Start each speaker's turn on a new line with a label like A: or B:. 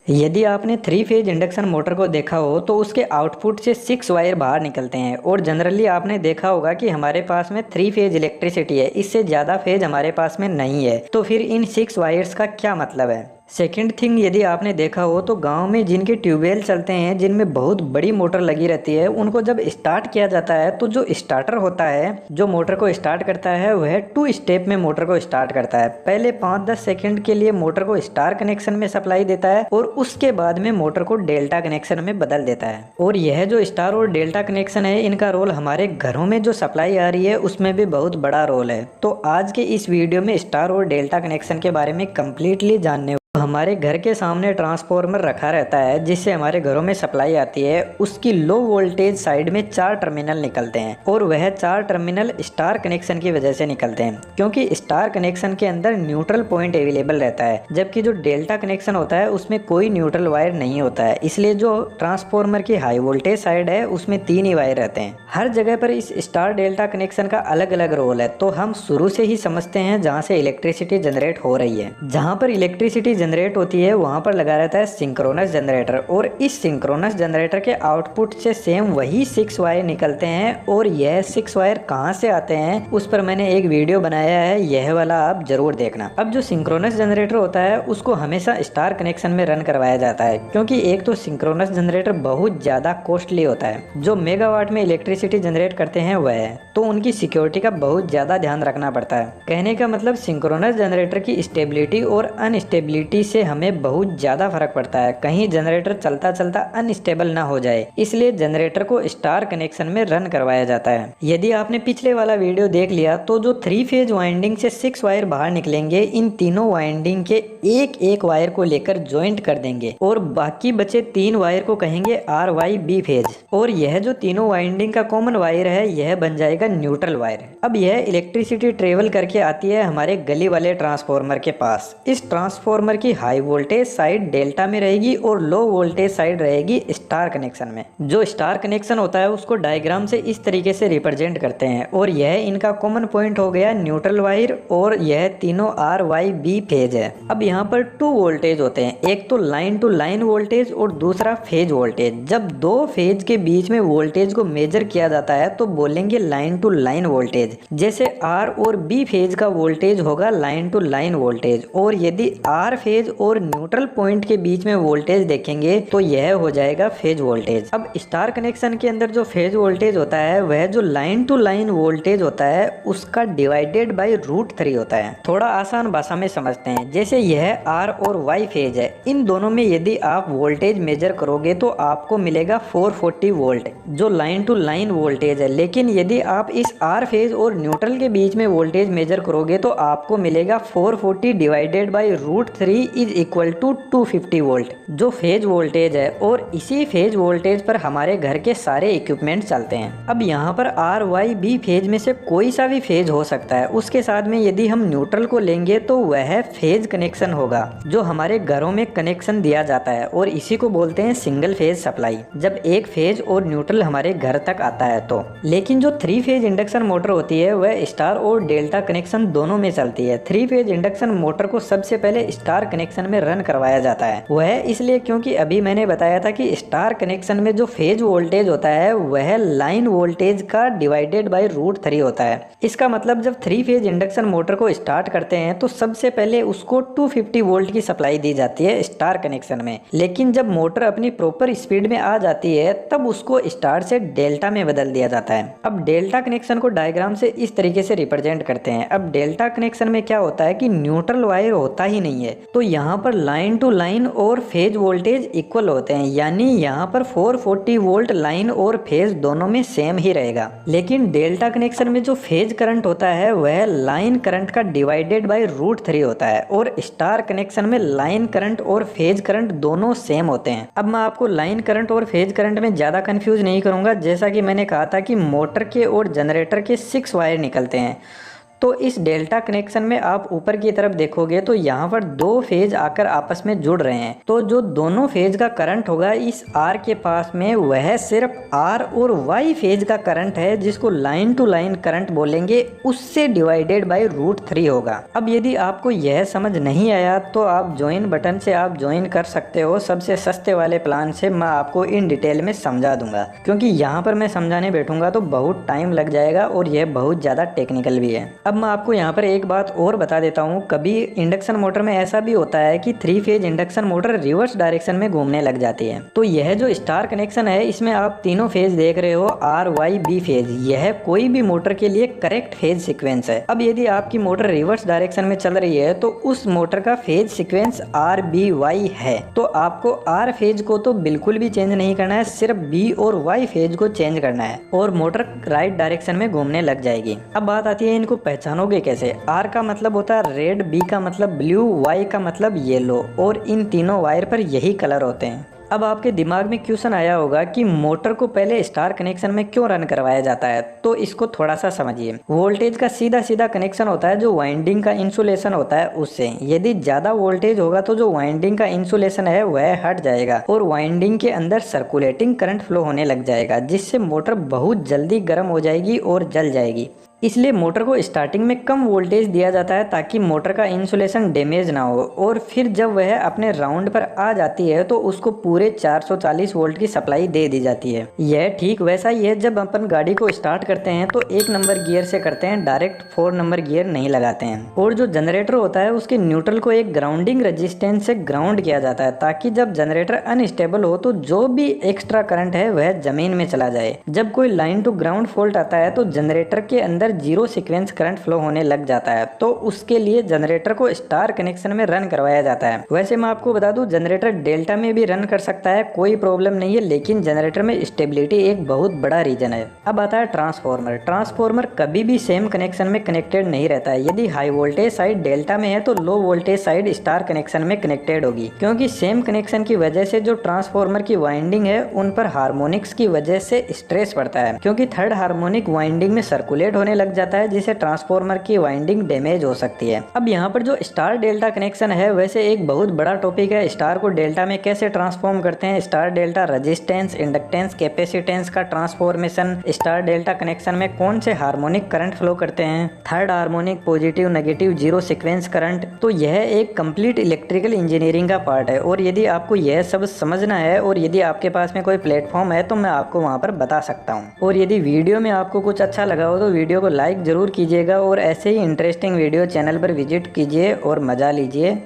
A: यदि आपने 3 phase induction motor को देखा हो तो उसके आउटपुट से 6 वायर बाहर निकलते हैं और जनरली आपने देखा होगा कि हमारे पास में 3 फेज इलेक्ट्रिसिटी है, इससे ज़्यादा फेज हमारे पास में नहीं है। तो फिर इन 6 वायर्स का क्या मतलब है? सेकंड थिंग, यदि आपने देखा हो तो गांव में जिनके ट्यूबवेल चलते हैं, जिनमें बहुत बड़ी मोटर लगी रहती है, उनको जब स्टार्ट किया जाता है तो जो स्टार्टर होता है जो मोटर को स्टार्ट करता है वह 2 स्टेप में मोटर को स्टार्ट करता है। पहले 5-10 सेकंड के लिए मोटर को स्टार कनेक्शन में सप्लाई देता है और उसके बाद में मोटर को डेल्टा कनेक्शन में बदल देता है। और यह जो स्टार और डेल्टा कनेक्शन है, इनका रोल हमारे घरों में जो सप्लाई आ रही है उसमें भी बहुत बड़ा रोल है। तो आज के इस वीडियो में स्टार और डेल्टा कनेक्शन के बारे में कम्प्लीटली जानने। हमारे घर के सामने ट्रांसफार्मर रखा रहता है जिससे हमारे घरों में सप्लाई आती है। उसकी लो वोल्टेज साइड में 4 टर्मिनल निकलते हैं और वह 4 टर्मिनल स्टार कनेक्शन की वजह से निकलते हैं, क्योंकि स्टार कनेक्शन के अंदर न्यूट्रल पॉइंट अवेलेबल रहता है, जबकि जो डेल्टा कनेक्शन होता है उसमें कोई न्यूट्रल वायर नहीं होता है। इसलिए जो ट्रांसफार्मर की हाई वोल्टेज साइड है उसमें 3 ही वायर रहते हैं। हर जगह पर इस स्टार डेल्टा कनेक्शन का अलग अलग रोल है। तो हम शुरू से ही समझते हैं जहाँ से इलेक्ट्रिसिटी जनरेट हो रही है। जहाँ पर इलेक्ट्रिसिटी जनरेट होती है वहां पर लगा रहता है सिंक्रोनस जनरेटर, और इस सिंक्रोनस जनरेटर के आउटपुट से सेम वही 6 वायर निकलते हैं। और यह 6 वायर कहां से आते हैं उस पर मैंने एक वीडियो बनाया है, यह वाला आप जरूर देखना। अब जो सिंक्रोनस जनरेटर होता है उसको हमेशा स्टार कनेक्शन में रन करवाया जाता है, क्योंकि एक तो सिंक्रोनस जनरेटर बहुत ज्यादा कॉस्टली होता है। जो मेगावाट में इलेक्ट्रिसिटी जनरेट करते हैं वह है, तो उनकी सिक्योरिटी का बहुत ज्यादा ध्यान रखना पड़ता है। कहने का मतलब सिंक्रोनस जनरेटर की स्टेबिलिटी और अनस्टेबिलिटी से हमें बहुत ज्यादा फर्क पड़ता है। कहीं जनरेटर चलता चलता अनस्टेबल ना हो जाए, इसलिए जनरेटर को स्टार कनेक्शन में रन करवाया जाता है। यदि आपने पिछले वाला वीडियो देख लिया तो जो 3 फेज वाइंडिंग से 6 वायर बाहर निकलेंगे, इन तीनों वाइंडिंग के एक एक वायर को लेकर ज्वाइंट कर देंगे और बाकी बचे 3 वायर को कहेंगे RYB फेज। और यह जो तीनों वाइंडिंग का कॉमन वायर है यह बन जाएगा न्यूट्रल वायर। अब यह इलेक्ट्रिसिटी ट्रेवल करके आती है हमारे गली वाले ट्रांसफार्मर के पास। इस ट्रांसफार्मर की हाई वोल्टेज साइड डेल्टा में रहेगी और लो वोल्टेज साइड रहेगी स्टार कनेक्शन में। जो स्टार कनेक्शन होता है उसको डायग्राम से इस तरीके से रिप्रेजेंट करते हैं, और यह इनका कॉमन पॉइंट हो गया न्यूट्रल वायर, और यह तीनों RYB फेज है। अब यहाँ पर 2 वोल्टेज होते हैं, एक तो लाइन टू लाइन वोल्टेज और दूसरा फेज वोल्टेज। जब 2 फेज के बीच में वोल्टेज को मेजर किया जाता है तो बोलेंगे लाइन टू लाइन वोल्टेज। जैसे R और B फेज का वोल्टेज होगा लाइन टू लाइन वोल्टेज, और यदि R फेज और न्यूट्रल पॉइंट के बीच में वोल्टेज देखेंगे तो यह हो जाएगा फेज वोल्टेज। अब स्टार कनेक्शन के अंदर जो फेज वोल्टेज होता है वह जो लाइन टू लाइन वोल्टेज होता है उसका डिवाइडेड बाय √3 होता है। थोड़ा आसान भाषा में समझते हैं, जैसे यह R और Y फेज है, इन दोनों में यदि आप वोल्टेज मेजर करोगे तो आपको मिलेगा 440 वोल्ट जो लाइन टू लाइन वोल्टेज है। लेकिन यदि आप इस R फेज और न्यूट्रल के बीच में वोल्टेज मेजर करोगे तो आपको मिलेगा 440 divided by √3 is equal to 250 volt जो फेज वोल्टेज है। और इसी फेज वोल्टेज पर हमारे घर के सारे इक्विपमेंट चलते हैं। अब यहाँ पर RYB फेज में से कोई सा भी फेज हो सकता है, उसके साथ में यदि हम न्यूट्रल को लेंगे तो वह फेज कनेक्शन होगा जो हमारे घरों में कनेक्शन दिया जाता है, और इसी को बोलते हैं सिंगल फेज सप्लाई, जब एक फेज और न्यूट्रल हमारे घर तक आता है तो। लेकिन जो 3 फेज इंडक्शन मोटर होती है वह स्टार और डेल्टा कनेक्शन दोनों में चलती है। 3 फेज इंडक्शन मोटर को सबसे पहले स्टार कनेक्शन में रन करवाया जाता है, वह इसलिए क्योंकि अभी मैंने बताया था कि स्टार कनेक्शन में जो फेज वोल्टेज होता है वह लाइन वोल्टेज का डिवाइडेड बाय √3 होता है। इसका मतलब जब 3 फेज इंडक्शन मोटर को स्टार्ट करते हैं तो सबसे पहले उसको 250 वोल्ट की सप्लाई दी जाती है स्टार कनेक्शन में, लेकिन जब मोटर अपनी प्रॉपर स्पीड में आ जाती है तब उसको स्टार से डेल्टा में बदल दिया जाता है। अब डेल्टा कनेक्शन को डायग्राम से इस तरीके से रिप्रेजेंट करते हैं। अब डेल्टा कनेक्शन में क्या होता है कि न्यूट्रल वायर होता ही नहीं है, तो यहाँ पर लाइन टू लाइन और फेज वोल्टेज इक्वल होते हैं, यानी यहाँ पर 440 वोल्ट लाइन और फेज दोनों में सेम ही रहेगा। लेकिन डेल्टा कनेक्शन में जो फेज करंट होता है वह लाइन करंट का डिवाइडेड बाय √3 होता है, और स्टार कनेक्शन में लाइन करंट और फेज करंट दोनों सेम होते हैं। अब मैं आपको लाइन करंट और फेज करंट में ज्यादा कंफ्यूज नहीं करूंगा। जैसा कि मैंने कहा था कि मोटर के और जनरेटर के 6 वायर निकलते हैं, तो इस डेल्टा कनेक्शन में आप ऊपर की तरफ देखोगे तो यहाँ पर दो फेज आकर आपस में जुड़ रहे हैं। तो जो दोनों फेज का करंट होगा इस आर के पास में वह सिर्फ आर और वाई फेज का करंट है, जिसको लाइन टू लाइन करंट बोलेंगे, उससे डिवाइडेड बाय √3 होगा। अब यदि आपको यह समझ नहीं आया तो आप ज्वाइन बटन से आप ज्वाइन कर सकते हो। सबसे सस्ते वाले प्लान से मैं आपको इन डिटेल में समझा दूंगा, क्योंकि यहाँ पर मैं समझाने बैठूंगा तो बहुत टाइम लग जाएगा और यह बहुत ज़्यादा टेक्निकल भी है। अब मैं आपको यहाँ पर एक बात और बता देता हूँ, कभी इंडक्शन मोटर में ऐसा भी होता है कि 3 phase induction motor reverse direction में घूमने लग जाती है। तो यह जो स्टार कनेक्शन है इसमें आप तीनों फेज देख रहे हो, आर वाई बी फेज, यह कोई भी मोटर के लिए करेक्ट फेज सीक्वेंस है। अब यदि आपकी मोटर रिवर्स डायरेक्शन में चल रही है तो उस मोटर का phase sequence R B Y है। तो आपको आर फेज को तो बिल्कुल भी चेंज नहीं करना है, सिर्फ बी और वाई फेज को चेंज करना है और मोटर राइट डायरेक्शन में घूमने लग जाएगी। अब बात आती है इनको पहचानोगे कैसे। आर का मतलब होता है रेड, बी का मतलब ब्लू, वाई का मतलब येलो, और इन तीनों वायर पर यही कलर होते हैं। अब आपके दिमाग में क्वेश्चन आया होगा कि मोटर को पहले स्टार कनेक्शन में क्यों रन करवाया जाता है, तो इसको थोड़ा सा समझिए। वोल्टेज का सीधा सीधा कनेक्शन होता है जो वाइंडिंग का इंसुलेशन होता है उससे। यदि ज़्यादा वोल्टेज होगा तो जो वाइंडिंग का इंसुलेशन है वह हट जाएगा और वाइंडिंग के अंदर सर्कुलेटिंग करंट फ्लो होने लग जाएगा, जिससे मोटर बहुत जल्दी गर्म हो जाएगी और जल जाएगी। इसलिए मोटर को स्टार्टिंग में कम वोल्टेज दिया जाता है ताकि मोटर का इंसुलेशन डैमेज ना हो, और फिर जब वह अपने राउंड पर आ जाती है तो उसको पूरे 440 वोल्ट की सप्लाई दे दी जाती है। यह ठीक वैसा ही है जब अपन गाड़ी को स्टार्ट करते हैं तो 1 नंबर गियर से करते हैं, डायरेक्ट 4 नंबर गियर नहीं लगाते हैं। और जो जनरेटर होता है उसके न्यूट्रल को एक ग्राउंडिंग रेजिस्टेंस से ग्राउंड किया जाता है ताकि जब जनरेटर अनस्टेबल हो तो जो भी एक्स्ट्रा करंट है वह जमीन में चला जाए। जब कोई लाइन टू ग्राउंड फॉल्ट आता है तो जनरेटर के अंदर जीरो सीक्वेंस करंट फ्लो होने लग जाता है, तो उसके लिए जनरेटर को स्टार कनेक्शन में रन करवाया जाता है। वैसे मैं आपको बता दूं जनरेटर डेल्टा में भी रन कर सकता है, कोई प्रॉब्लम नहीं है, लेकिन जनरेटर में स्टेबिलिटी एक बहुत बड़ा रीजन है। अब आता है ट्रांसफॉर्मर। ट्रांसफॉर्मर कभी भी सेम कनेक्शन में कनेक्टेड नहीं रहता है। यदि हाई वोल्टेज साइड डेल्टा में है तो low voltage side star connection में कनेक्टेड होगी, क्योंकि सेम कनेक्शन की वजह से जो ट्रांसफॉर्मर की वाइंडिंग है उन पर हार्मोनिक्स की वजह से स्ट्रेस पड़ता है, क्योंकि थर्ड हार्मोनिक वाइंडिंग में सर्कुलेट होने लग जाता है, जिससे ट्रांसफॉर्मर की वाइंडिंग डैमेज हो सकती है। अब यहाँ पर जो स्टार डेल्टा कनेक्शन है वैसे एक बहुत बड़ा टॉपिक है। स्टार को डेल्टा में कैसे ट्रांसफॉर्म करते हैं, star delta resistance, inductance, capacitance का ट्रांसफॉर्मेशन, स्टार डेल्टा कनेक्शन में कौन से हार्मोनिक करंट फ्लो करते हैं, third harmonic, positive, negative, zero sequence current. तो यह एक कंप्लीट इलेक्ट्रिकल इंजीनियरिंग का पार्ट है, और यदि आपको यह सब समझना है और यदि आपके पास में कोई प्लेटफॉर्म है तो मैं आपको वहाँ पर बता सकता हूँ। और यदि वीडियो में आपको कुछ अच्छा लगा हो तो वीडियो को लाइक जरूर कीजिएगा, और ऐसे ही इंटरेस्टिंग वीडियो चैनल पर विजिट कीजिए और मजा लीजिए।